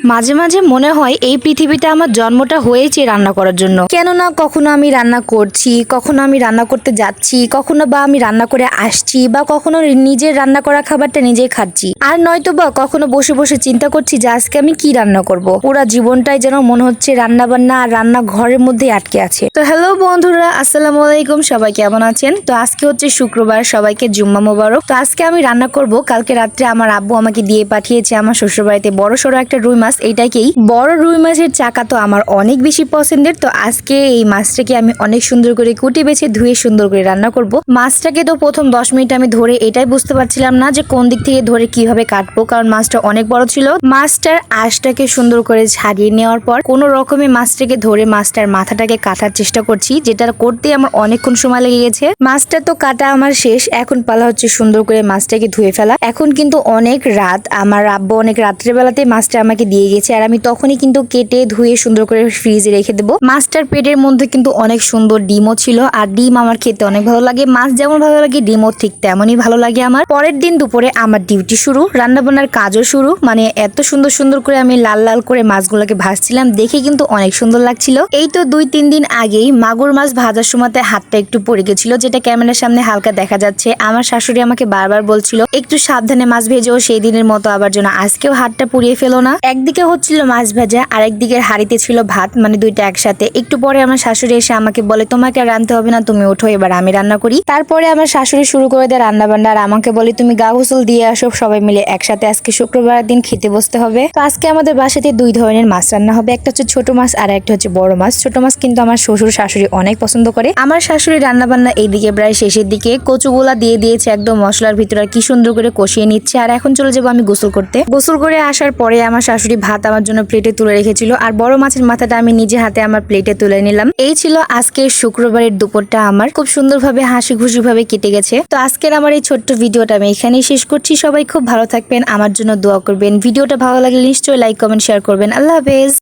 মাঝে মাঝে মনে হয় এই পৃথিবীতে আমার জন্মটা হয়েছে রান্না করার জন্য। কেননা কখনো আমি রান্না করছি, কখনো আমি রান্না করতে যাচ্ছি, কখনো বা আমি রান্না করে আসছি, বা কখনো নিজের রান্না করা খাবারটা নিজেই খাচ্ছি, আর নয়তো বা কখনো বসে বসে চিন্তা করছি যে আজকে আমি কি রান্না করব। পুরা জীবনটাই যেন মনে হচ্ছে রান্না বান্না আর রান্না ঘরের মধ্যে আটকে আছে। তো হ্যালো বন্ধুরা, আসসালামু আলাইকুম, সবাই কেমন আছেন? তো আজকে হচ্ছে শুক্রবার, সবাইকে জুম্মা মোবারক। তো আজকে আমি রান্না করব, কালকে রাত্রে আমার আব্বু আমাকে দিয়ে পাঠিয়েছে আমার শ্বশুর বাড়িতে বড় সড়ো একটা রুই মাছ। এইটাকেই বড় রুই মাছের চাকা তো আমার অনেক বেশি পছন্দের। তো আজকে এই মাছটাকে আমি অনেক সুন্দর করে কুটি বেছে ধুয়ে সুন্দর করে রান্না করব। মাছটাকে তো প্রথম 10 মিনিট আমি ধরে এটাই বুঝতে পারছিলাম না যে কোন দিক থেকে ধরে কিভাবে কাটবো, কারণ মাছটা অনেক বড় ছিল। মাছটার আঁশটাকে সুন্দর করে ছাড়িয়ে নেওয়ার পর কোনো রকমে মাছটাকে ধরে মাছটার মাথাটাকে কাটার চেষ্টা করছি, যেটা করতে আমার অনেকক্ষণ সময় লেগে গেছে। মাছটা তো কাটা আমার শেষ, এখন পালা হচ্ছে সুন্দর করে মাছটাকে ধুয়ে ফেলা। এখন কিন্তু অনেক রাত, আমার আব্বু অনেক রাত্রেবেলাতে মাছটা আমাকে দিয়ে গেছে, আর আমি তখনই কিন্তু কেটে ধুয়ে সুন্দর করে ফ্রিজে রেখে দেবো। মাছটার পেটের মধ্যে কিন্তু অনেক সুন্দর ডিমও ছিল, আর ডিম আমার খেতে অনেক ভালো লাগে। মাছ যেমন ভালো লাগে ডিমও ঠিক তেমনই ভালো লাগে আমার। পরের দিন দুপুরে আমার ডিউটি শুরু, রান্নাবান্নার কাজও শুরু। মানে এত সুন্দর সুন্দর করে আমি লাল লাল করে মাছগুলোকে ভাজছিলাম, দেখে কিন্তু অনেক সুন্দর লাগছিল। এই তো 2-3 দিন আগেই মাগুর মাছ ভাজার সময়তে হাতটা একটু পড়ে গেছিল, যেটা ক্যামেরার সামনে হালকা দেখা যাচ্ছে। আমার শাশুড়ি আমাকে বারবার বলছিল একটু সাবধানে মাছ ভেজো, সেই দিনের মতো আবার যেন আজকেও হাতটা পুড়িয়ে ফেলো না। একদিকে হচ্ছিল মাছ ভাজা, আর একদিকের হাঁড়িতে ছিল ভাত, মানে দুইটা একসাথে। একটু পরে আমার শাশুড়ি এসে আমাকে বলে তোমাকে আর রান্নতে হবে না, তুমি ওঠো, এবার আমি রান্না করি। তারপরে আমার শাশুড়ি শুরু করে দেয় রান্না বান্না, আর আমাকে বলে তুমি গা গোসল দিয়ে আসো, সবাই মিলে একসাথে আজকে শুক্রবার দিন খেতে বসতে হবে। তো আজকে আমাদের বাসাতে 2 ধরনের মাছ রান্না হবে, একটা হচ্ছে ছোট মাছ আর একটা হচ্ছে বড় মাছ। ছোট মাছ কিন্তু আমার শ্বশুর শাশুড়ি অনেক পছন্দ করে। আমার শাশুড়ি রান্না বান্না এইদিকে প্রায় শেষের দিকে, কচুগুলা দিয়ে দিয়েছে একদম মশলার ভিতরে, কি সুন্দর করে কষিয়ে নিচ্ছে। আর এখন চলে যাবো আমি গোসল করতে। গোসল করে আসার পরে আমার শাশুড়ি ভাত আমার জন্য প্লেটে তুলে রেখেছিল, আর বড় মাছের মাথাটা আমি নিজে হাতে আমার প্লেটে তুলে নিলাম। এই ছিল আজকে শুক্রবারের দুপুরটা, আমার খুব সুন্দরভাবে হাসি খুশি ভাবে কেটে গেছে। তো আজকের আমার এই ছোট্ট ভিডিওটা আমি এখানেই শেষ করছি। সবাই খুব ভালো থাকবেন, আমার জন্য দোয়া করবেন। ভিডিওটা ভালো লাগলে নিশ্চয়ই লাইক কমেন্ট শেয়ার করবেন। আল্লাহ হাফেজ।